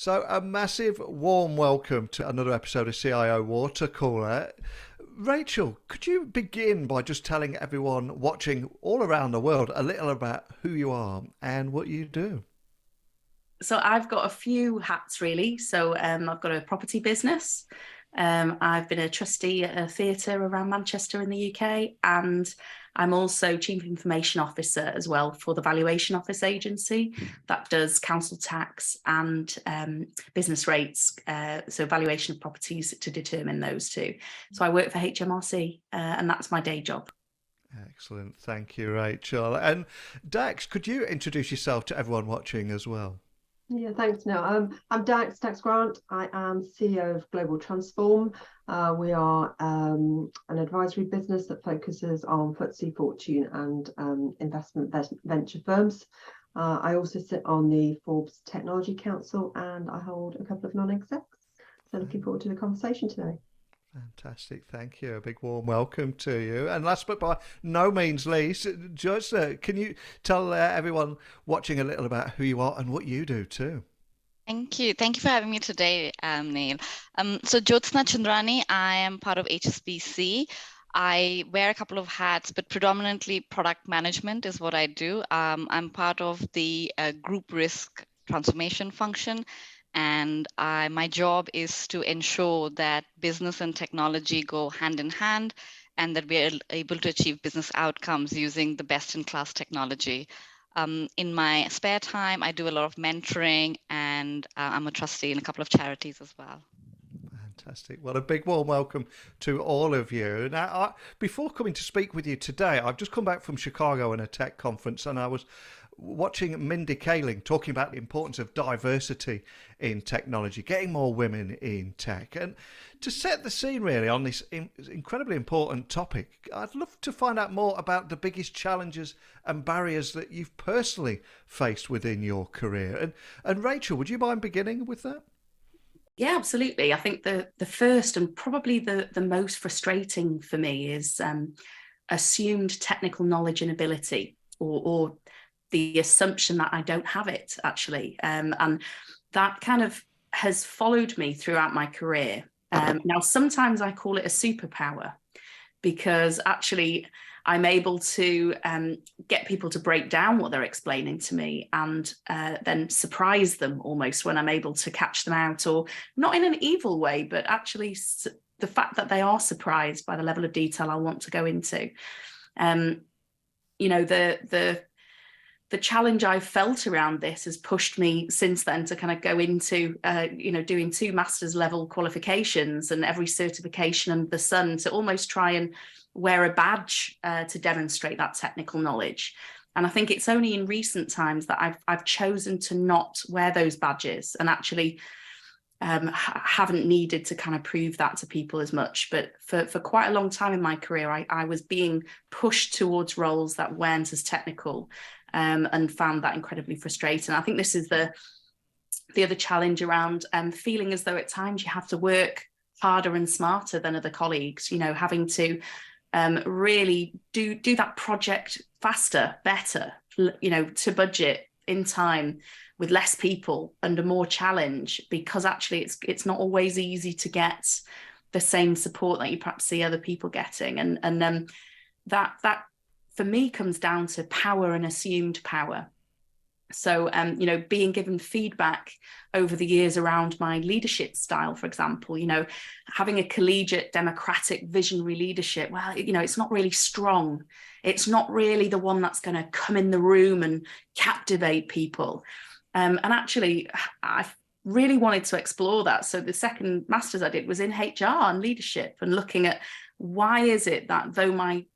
So, a massive warm welcome to another episode of CIO Watercooler. Rachel, could you begin by just telling everyone watching all around the world a little about who you are and what you do? So I've got a few hats really. I've got a property business. I've been a trustee at a theatre around Manchester in the UK, and I'm also Chief Information Officer as well for the Valuation Office agency that does council tax and business rates, so valuation of properties to determine those two. So I work for HMRC, and that's my day job. Excellent. Thank you, Rachel. And Dax, could you introduce yourself to everyone watching as well? Yeah, thanks, Neil. I'm Dax Grant. I am CEO of Global Transform. We are an advisory business that focuses on FTSE Fortune and investment venture firms. I also sit on the Forbes Technology Council, and I hold a couple of non-execs. So looking forward to the conversation today. Fantastic, thank you. A big warm welcome to you. And last but by no means least, Jyotsna, can you tell everyone watching a little about who you are and what you do too? Thank you. Thank you for having me today, Neil. So Jyotsna Chandrani, I am part of HSBC. I wear a couple of hats, but predominantly product management is what I do. I'm part of the group risk transformation function. And my job is to ensure that business and technology go hand in hand and that we're able to achieve business outcomes using the best in class technology. In my spare time, I do a lot of mentoring, and I'm a trustee in a couple of charities as well. Fantastic. Well, a big warm welcome to all of you. Now, before coming to speak with you today, I've just come back from Chicago and a tech conference, and I was watching Mindy Kaling talking about the importance of diversity in technology, getting more women in tech. And to set the scene really on this incredibly important topic, I'd love to find out more about the biggest challenges and barriers that you've personally faced within your career. And Rachel, would you mind beginning with that? Yeah, absolutely. I think the first and probably the most frustrating for me is assumed technical knowledge and ability, or the assumption that I don't have it actually. And that kind of has followed me throughout my career. Now, sometimes I call it a superpower because actually I'm able to get people to break down what they're explaining to me and then surprise them almost when I'm able to catch them out, or not in an evil way, but actually the fact that they are surprised by the level of detail I want to go into. The challenge I've felt around this has pushed me since then to kind of go into, doing 2 master's level qualifications and every certification under the sun to almost try and wear a badge to demonstrate that technical knowledge. And I think it's only in recent times that I've chosen to not wear those badges and actually haven't needed to kind of prove that to people as much. But for quite a long time in my career, I was being pushed towards roles that weren't as technical, and found that incredibly frustrating. I think this is the other challenge around feeling as though at times you have to work harder and smarter than other colleagues, having to really do that project faster, better, to budget in time with less people under more challenge, because actually it's not always easy to get the same support that you perhaps see other people getting. And that for me comes down to power and assumed power. So, being given feedback over the years around my leadership style, for example, having a collegiate, democratic, visionary leadership, well, it's not really strong. It's not really the one that's going to come in the room and captivate people. And actually, I really wanted to explore that. So the second master's I did was in HR and leadership, and looking at why is it that though my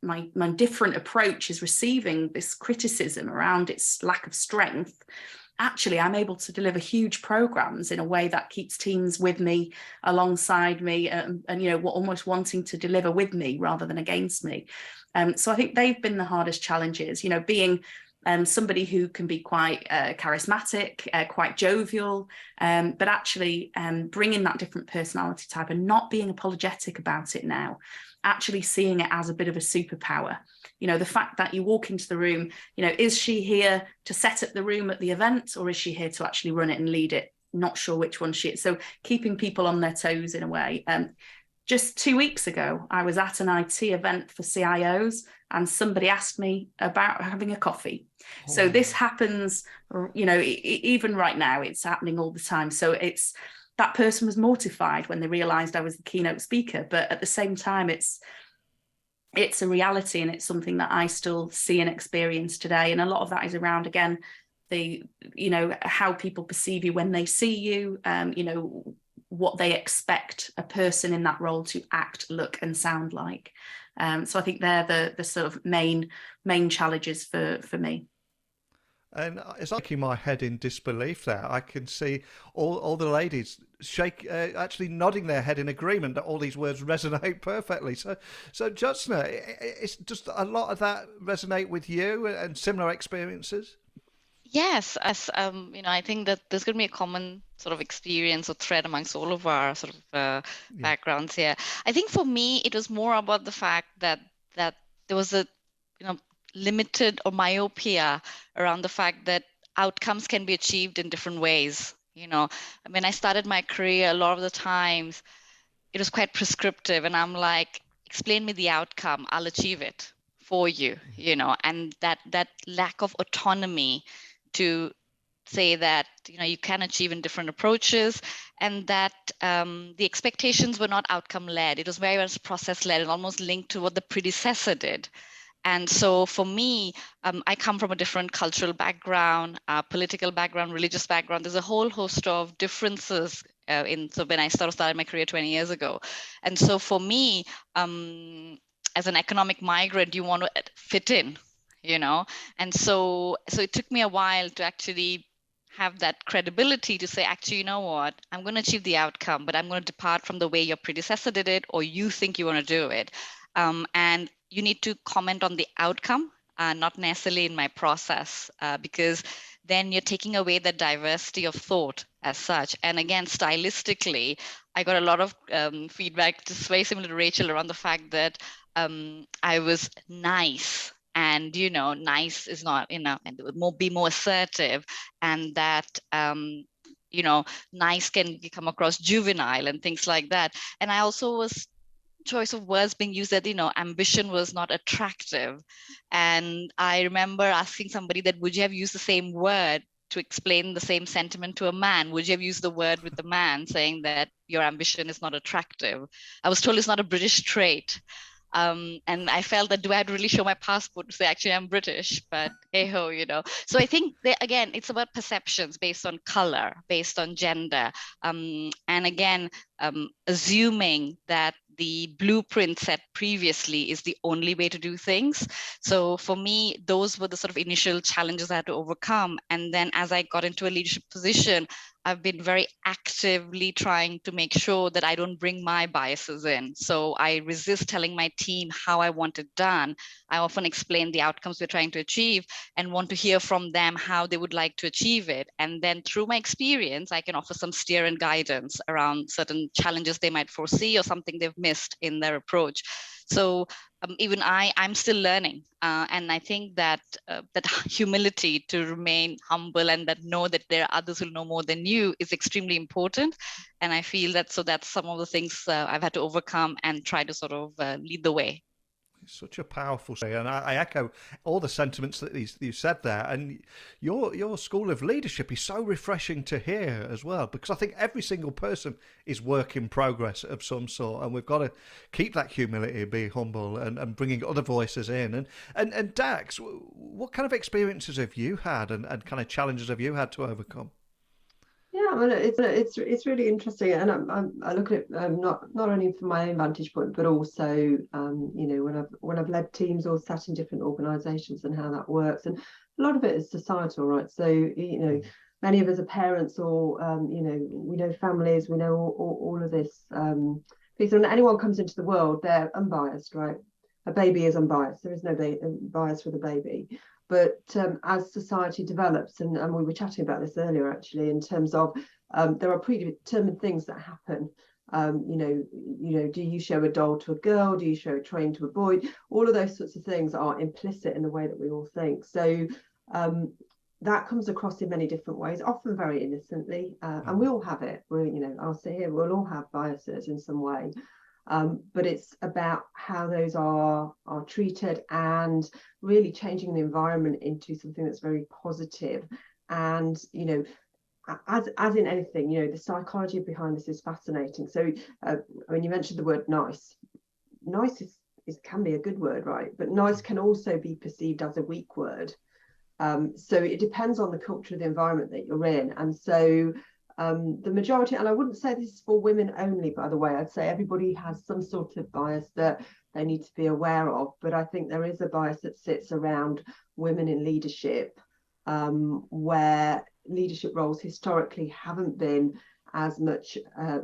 different approach is receiving this criticism around its lack of strength, actually I'm able to deliver huge programs in a way that keeps teams with me, alongside me, and almost wanting to deliver with me rather than against me. So I think they've been the hardest challenges, being somebody who can be quite charismatic, quite jovial, but actually bringing that different personality type and not being apologetic about it now, actually seeing it as a bit of a superpower. The fact that you walk into the room, is she here to set up the room at the event, or is she here to actually run it and lead it not sure which one she is. So keeping people on their toes in a way. Just 2 weeks ago, I was at an IT event for CIOs and somebody asked me about having a coffee. Oh. So this happens, even right now, it's happening all the time. So that person was mortified when they realized I was the keynote speaker. But at the same time, it's a reality, and it's something that I still see and experience today. And a lot of that is around, again, how people perceive you when they see you, what they expect a person in that role to act, look, and sound like. So I think they're the sort of main challenges for me. And it's shaking my head in disbelief there. I can see all the ladies actually nodding their head in agreement that all these words resonate perfectly. So Jyotsna, it's just a lot of that resonate with you and similar experiences? Yes, as I think that there's going to be a common sort of experience or thread amongst all of our sort of backgrounds here. I think for me, it was more about the fact that there was a limited or myopia around the fact that outcomes can be achieved in different ways. When I started my career, a lot of the times it was quite prescriptive, and I'm like, explain me the outcome, I'll achieve it for you, and that lack of autonomy to say that you can achieve in different approaches, and that the expectations were not outcome led. It was very much process led and almost linked to what the predecessor did. And so for me, I come from a different cultural background, political background, religious background. There's a whole host of differences so when I started my career 20 years ago. And so for me, as an economic migrant, you want to fit in, and so it took me a while to actually have that credibility to say, actually, you know what, I'm going to achieve the outcome, but I'm going to depart from the way your predecessor did it, or you think you want to do it. And you need to comment on the outcome, not necessarily in my process, because then you're taking away the diversity of thought as such. And again, stylistically, I got a lot of feedback, just very similar to Rachel, around the fact that I was nice. And nice is not and be more assertive, and that nice can come across juvenile and things like that. And I also was choice of words being used that ambition was not attractive. And I remember asking somebody that, would you have used the same word to explain the same sentiment to a man? Would you have used the word with the man, saying that your ambition is not attractive? I was told it's not a British trait. And I felt that, do I have to really show my passport to say, actually, I'm British? But hey-ho, So I think, again, it's about perceptions based on color, based on gender. And again, assuming that the blueprint set previously is the only way to do things. So for me, those were the sort of initial challenges I had to overcome. And then as I got into a leadership position, I've been very actively trying to make sure that I don't bring my biases in. So I resist telling my team how I want it done. I often explain the outcomes we're trying to achieve and want to hear from them how they would like to achieve it. And then through my experience, I can offer some steer and guidance around certain challenges they might foresee or something they've missed in their approach. So even I'm still learning. And I think that that humility to remain humble and that know that there are others who know more than you is extremely important. And I feel that's some of the things I've had to overcome and try to sort of lead the way. It's such a powerful story, and I echo all the sentiments that you said there. And your school of leadership is so refreshing to hear as well, because I think every single person is work in progress of some sort, and we've got to keep that humility, be humble, and bringing other voices in. And Dax, what kind of experiences have you had, and kind of challenges have you had to overcome? Yeah, I mean, it's really interesting, and I look at it not only from my own vantage point, but also when I've led teams or sat in different organisations and how that works, and a lot of it is societal, right? So many of us are parents, or we know families, we know all of this piece. When anyone comes into the world, they're unbiased, right? A baby is unbiased. There is no bias with a baby. But as society develops, and we were chatting about this earlier, actually, in terms of there are predetermined things that happen. Do you show a doll to a girl? Do you show a train to a boy? All of those sorts of things are implicit in the way that we all think. So that comes across in many different ways, often very innocently, and we all have it. I'll say here, we'll all have biases in some way, but it's about how those are treated and really changing the environment into something that's very positive. And as in anything, the psychology behind this is fascinating. So, you mentioned the word nice. Nice can be a good word, right? But nice can also be perceived as a weak word. So it depends on the culture of the environment that you're in. And so the majority, and I wouldn't say this is for women only, by the way, I'd say everybody has some sort of bias that they need to be aware of. But I think there is a bias that sits around women in leadership, where leadership roles historically haven't been as much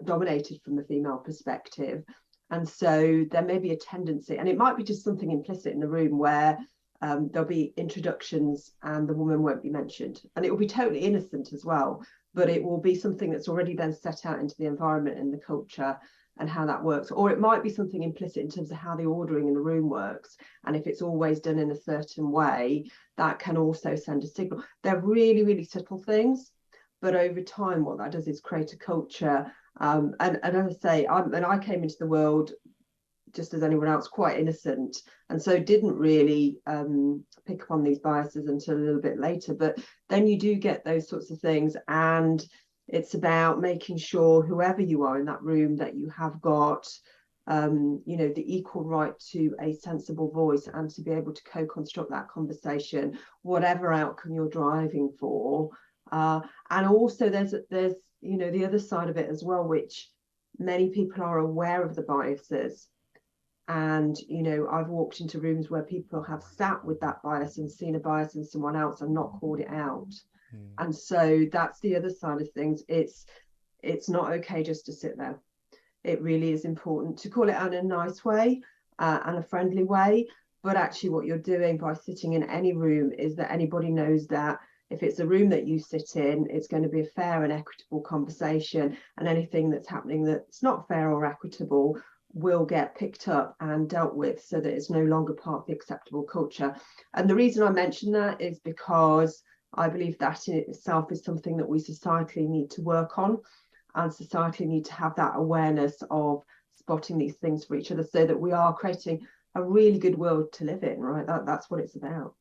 dominated from the female perspective. And so there may be a tendency, and it might be just something implicit in the room, where there'll be introductions and the woman won't be mentioned, and it will be totally innocent as well, but it will be something that's already then set out into the environment and the culture and how that works. Or it might be something implicit in terms of how the ordering in the room works, and if it's always done in a certain way, that can also send a signal. They're really, really subtle things, but over time what that does is create a culture. And as I say, I came into the world just as anyone else, quite innocent, and so didn't really pick up on these biases until a little bit later. But then you do get those sorts of things, and it's about making sure, whoever you are in that room, that you have got the equal right to a sensible voice and to be able to co-construct that conversation, whatever outcome you're driving for. And also there's the other side of it as well, which many people are aware of the biases. And, I've walked into rooms where people have sat with that bias and seen a bias in someone else and not called it out. And so that's the other side of things. It's not okay just to sit there. It really is important to call it out in a nice way and a friendly way. But actually what you're doing by sitting in any room is that anybody knows that if it's a room that you sit in, it's going to be a fair and equitable conversation, and anything that's happening that's not fair or equitable will get picked up and dealt with, so that it's no longer part of the acceptable culture. And the reason I mention that is because I believe that in itself is something that we societally need to work on, and societally need to have that awareness of spotting these things for each other, so that we are creating a really good world to live in, right? That's what it's about.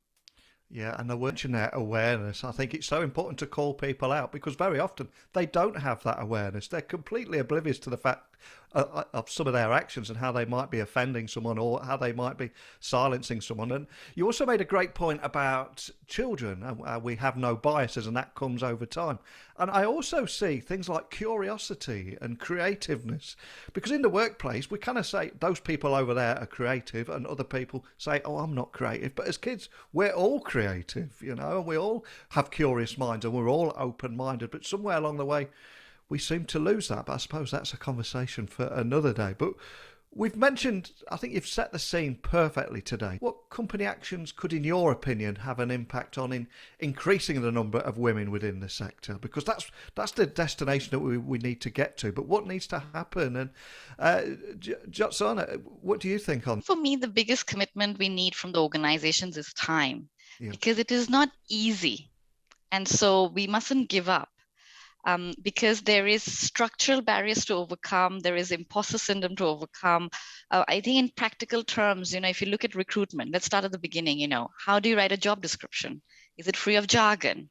Yeah, and the word in that awareness, I think it's so important to call people out, because very often they don't have that awareness. They're completely oblivious to the fact of some of their actions and how they might be offending someone or how they might be silencing someone. And you also made a great point about children. We have no biases, and that comes over time. And I also see things like curiosity and creativeness, because in the workplace we kind of say those people over there are creative and other people say, oh, I'm not creative. But as kids, we're all creative, and we all have curious minds and we're all open-minded. But somewhere along the way we seem to lose that. But I suppose that's a conversation for another day. But we've mentioned, I think you've set the scene perfectly today. What company actions could, in your opinion, have an impact on increasing the number of women within the sector? Because that's the destination that we need to get to. But what needs to happen? And Jyotsna, what do you think on? For me, the biggest commitment we need from the organizations is time, because it is not easy. And so we mustn't give up. Because there is structural barriers to overcome, there is imposter syndrome to overcome. I think in practical terms, if you look at recruitment, let's start at the beginning, how do you write a job description? Is it free of jargon?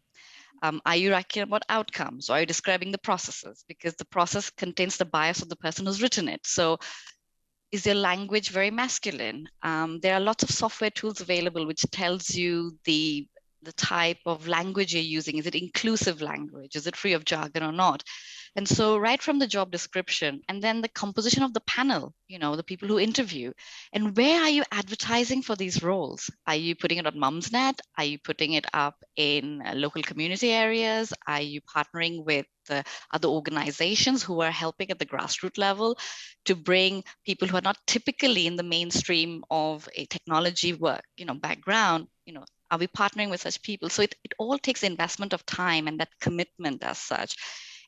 Are you writing about outcomes? Or are you describing the processes? Because the process contains the bias of the person who's written it. So is your language very masculine? There are lots of software tools available which tells you the type of language you're using. Is it inclusive language? Is it free of jargon or not? And so right from the job description, and then the composition of the panel, the people who interview, and where are you advertising for these roles? Are you putting it on Mumsnet? Are you putting it up in local community areas? Are you partnering with other organizations who are helping at the grassroots level to bring people who are not typically in the mainstream of a technology work, background, are we partnering with such people? So it all takes investment of time and that commitment as such.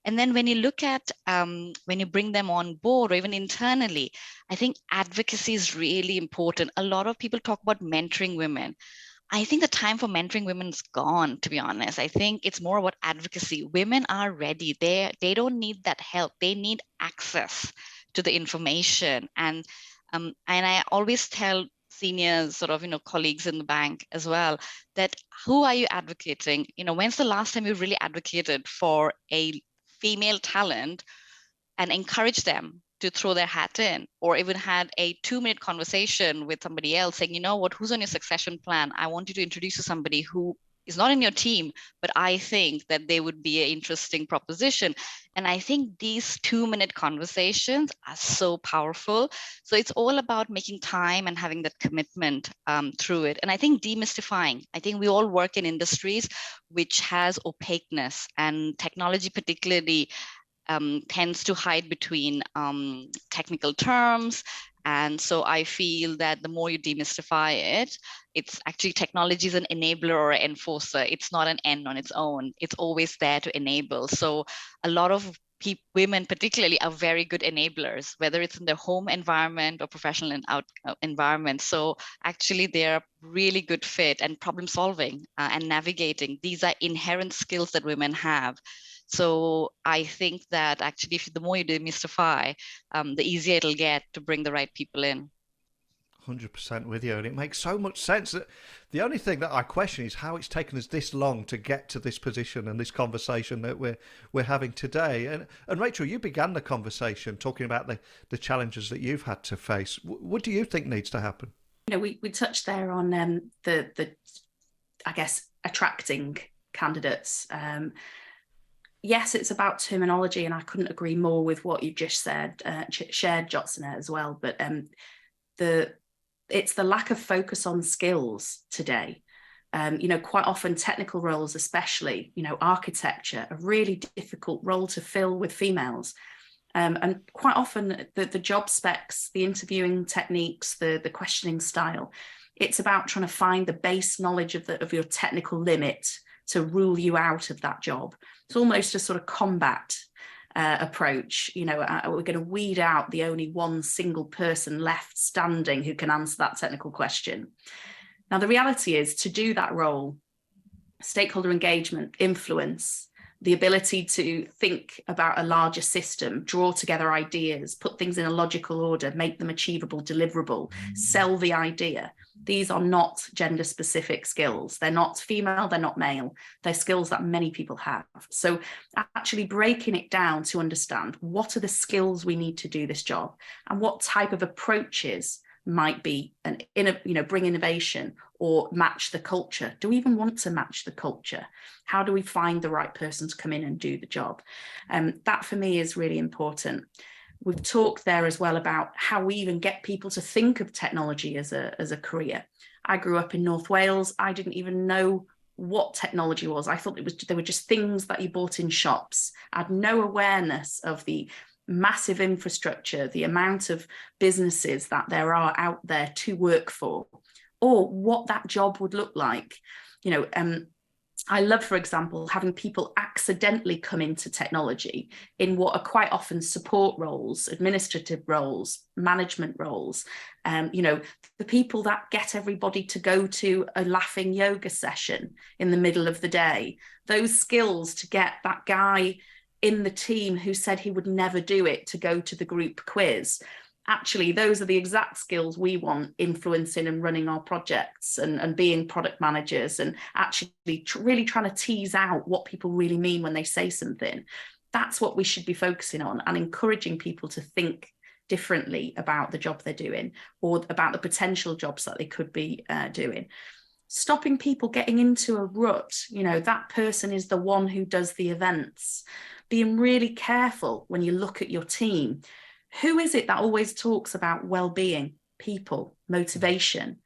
And then when you look at, when you bring them on board or even internally, I think advocacy is really important. A lot of people talk about mentoring women. I think the time for mentoring women's gone, to be honest. I think it's more about advocacy. Women are ready. They don't need that help. They need access to the information. And I always tell senior sort of, colleagues in the bank as well, that who are you advocating? When's the last time you really advocated for a female talent and encourage them to throw their hat in, or even had a 2-minute conversation with somebody else saying, you know what, who's on your succession plan? I want you to introduce to somebody who is not in your team, but I think that they would be an interesting proposition. And I think these 2-minute conversations are so powerful. So it's all about making time and having that commitment through it. And I think demystifying. I think we all work in industries which has opaqueness, and technology particularly tends to hide between technical terms. And so I feel that the more you demystify it, it's actually technology is an enabler or an enforcer. It's not an end on its own. It's always there to enable. So a lot of women particularly are very good enablers, whether it's in their home environment or professional environment. So actually they're really good fit, and problem solving and navigating. These are inherent skills that women have. So I think that actually the more you demystify, the easier it'll get to bring the right people in. 100% with you, and it makes so much sense. That the only thing that I question is how it's taken us this long to get to this position and this conversation that we're having today. And Rachel, you began the conversation talking about the challenges that you've had to face. What do you think needs to happen? We touched there on the I guess attracting candidates. Yes, it's about terminology, and I couldn't agree more with what you just said, shared Jyotsna as well. But it's the lack of focus on skills today. Quite often technical roles, especially, architecture, a really difficult role to fill with females. And quite often the job specs, the interviewing techniques, the questioning style, it's about trying to find the base knowledge of your technical limit to rule you out of that job. It's almost a sort of combat approach. We're going to weed out the only one single person left standing who can answer that technical question. Now, the reality is, to do that role, stakeholder engagement, influence, the ability to think about a larger system, draw together ideas, put things in a logical order, make them achievable, deliverable, sell the idea. These are not gender specific skills. They're not female, they're not male. They're skills that many people have. So actually breaking it down to understand what are the skills we need to do this job, and what type of approaches might be bring innovation or match the culture. Do we even want to match the culture? How do we find the right person to come in and do the job? That for me is really important. We've talked there as well about how we even get people to think of technology as a career. I grew up in North Wales. I didn't even know what technology was. I thought they were just things that you bought in shops. I had no awareness of the massive infrastructure, the amount of businesses that there are out there to work for, or what that job would look like. I love, for example, having people accidentally come into technology in what are quite often support roles, administrative roles, management roles. The people that get everybody to go to a laughing yoga session in the middle of the day, those skills to get that guy in the team who said he would never do it to go to the group quiz. Actually, those are the exact skills we want influencing and running our projects and being product managers, and actually really trying to tease out what people really mean when they say something. That's what we should be focusing on, and encouraging people to think differently about the job they're doing, or about the potential jobs that they could be doing. Stopping people getting into a rut. That person is the one who does the events. Being really careful when you look at your team. Who is it that always talks about well-being, people, motivation?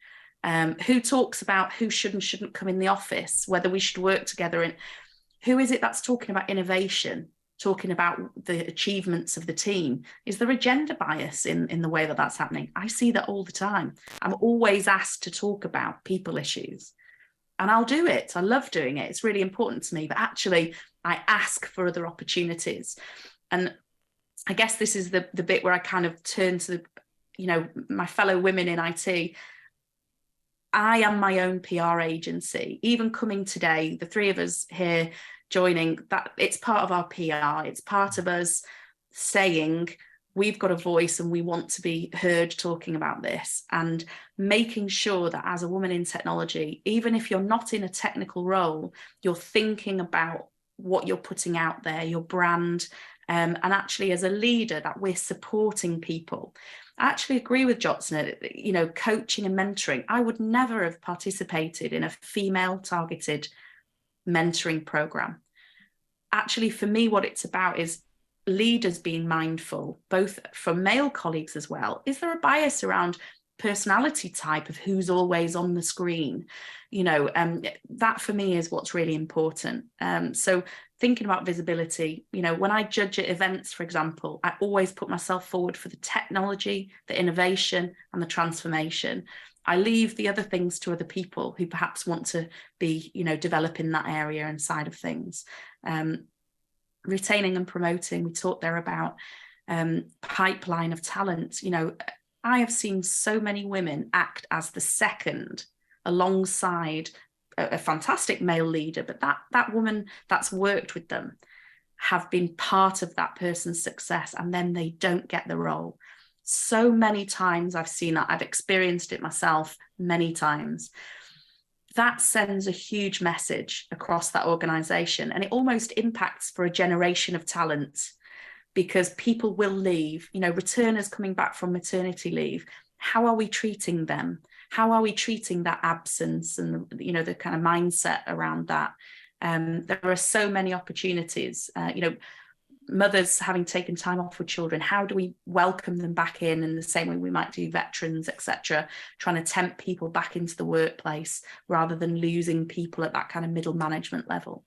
Who talks about who should and shouldn't come in the office, whether we should work together? And who is it that's talking about innovation, talking about the achievements of the team? Is there a gender bias in the way that that's happening? I see that all the time. I'm always asked to talk about people issues, and I'll do it. I love doing it. It's really important to me, but actually I ask for other opportunities. And I guess this is the bit where I kind of turn to, my fellow women in IT. I am my own PR agency. Even coming today, the three of us here joining, that it's part of our PR. It's part of us saying we've got a voice and we want to be heard talking about this, and making sure that as a woman in technology, even if you're not in a technical role, you're thinking about what you're putting out there, your brand, and actually as a leader that we're supporting people. I actually agree with Jyotsna, you know, coaching and mentoring. I would never have participated in a female targeted mentoring program. Actually, for me, what it's about is leaders being mindful, both from male colleagues as well. Is there a bias around personality type of who's always on the screen? You know, that for me is what's really important. So thinking about visibility, you know, when I judge at events, for example, I always put myself forward for the technology, the innovation, and the transformation. I leave the other things to other people who perhaps want to be, you know, developing that area and side of things. Retaining and promoting, we talked there about pipeline of talent. You know, I have seen so many women act as the second alongside a fantastic male leader, but that woman that's worked with them have been part of that person's success, and then they don't get the role. So many times I've seen that. I've experienced it myself many times. That sends a huge message across that organization, and it almost impacts for a generation of talent, because people will leave, you know, returners coming back from maternity leave. How are we treating them? How are we treating that absence and, you know, the kind of mindset around that? There are so many opportunities, you know, mothers having taken time off with children. How do we welcome them back in the same way we might do veterans, etc., trying to tempt people back into the workplace rather than losing people at that kind of middle management level.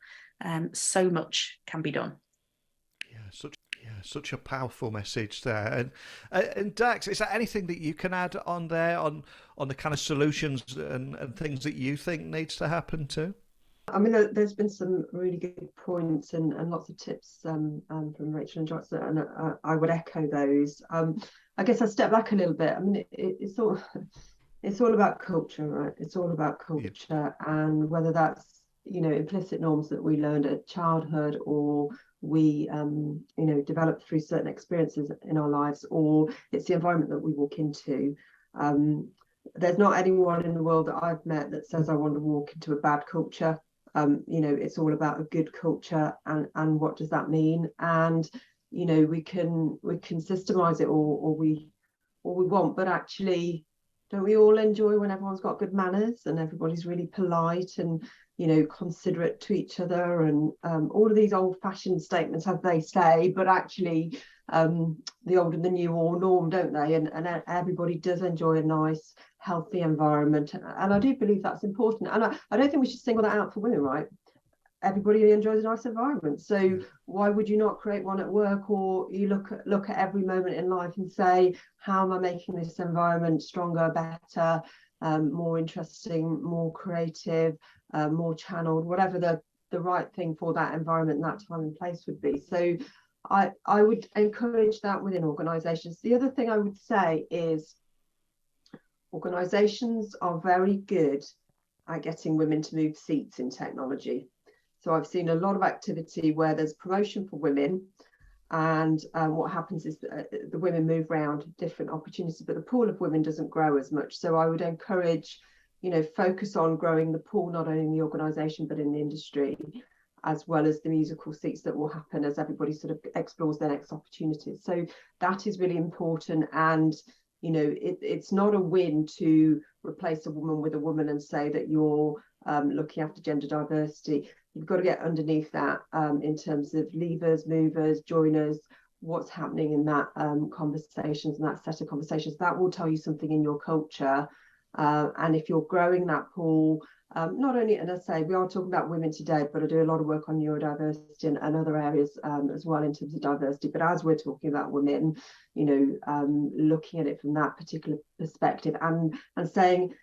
So much can be done. Such a powerful message there. And Dax, is there anything that you can add on there on the kind of solutions and things that you think needs to happen too? I mean, there's been some really good points and lots of tips from Rachel and Jyotsna, and I would echo those. I guess I step back a little bit. I mean, it's all about culture, right? It's all about culture, and whether that's, you know, implicit norms that we learned at childhood, or we you know, develop through certain experiences in our lives, or it's the environment that we walk into. There's not anyone in the world that I've met that says I want to walk into a bad culture. You know, it's all about a good culture, and what does that mean? And, you know, we can systemize it or we want, but actually, don't we all enjoy when everyone's got good manners and everybody's really polite and, you know, considerate to each other, and all of these old-fashioned statements, as they say, but actually the old and the new all norm, don't they? And everybody does enjoy a nice, healthy environment, and I do believe that's important. And I don't think we should single that out for women, right? Everybody enjoys a nice environment, so why would you not create one at work? Or you look at every moment in life and say, how am I making this environment stronger, better, more interesting, more creative, more channeled, whatever the right thing for that environment, that time and place would be. So I would encourage that within organizations. The other thing I would say is organizations are very good at getting women to move seats in technology. So I've seen a lot of activity where there's promotion for women, and what happens is the women move around different opportunities, but the pool of women doesn't grow as much. So I would encourage, you know, focus on growing the pool, not only in the organisation, but in the industry, as well as the musical seats that will happen as everybody sort of explores their next opportunities. So that is really important. And, you know, it's not a win to replace a woman with a woman and say that you're looking after gender diversity. You've got to get underneath that in terms of levers, movers, joiners, what's happening in that conversations and that set of conversations. That will tell you something in your culture. And if you're growing that pool, not only, and I say we are talking about women today, but I do a lot of work on neurodiversity and other areas as well in terms of diversity. But as we're talking about women, you know, looking at it from that particular perspective and saying,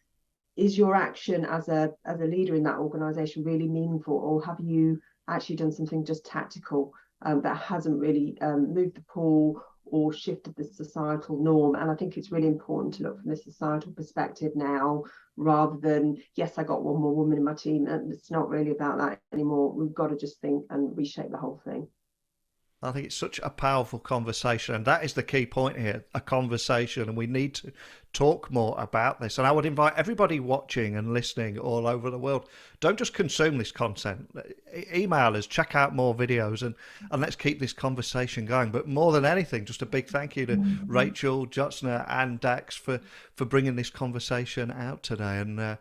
is your action as a leader in that organisation really meaningful, or have you actually done something just tactical that hasn't really moved the pool or shifted the societal norm. And I think it's really important to look from the societal perspective now, rather than, yes, I got one more woman in my team. And it's not really about that anymore. We've got to just think and reshape the whole thing. I think it's such a powerful conversation, and that is the key point here, a conversation, and we need to talk more about this. And I would invite everybody watching and listening all over the world, don't just consume this content, email us, check out more videos, and let's keep this conversation going. But more than anything, just a big thank you to Rachel, Jyotsna and Dax for bringing this conversation out today, and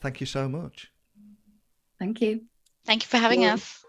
thank you so much. Thank you. Thank you for having us.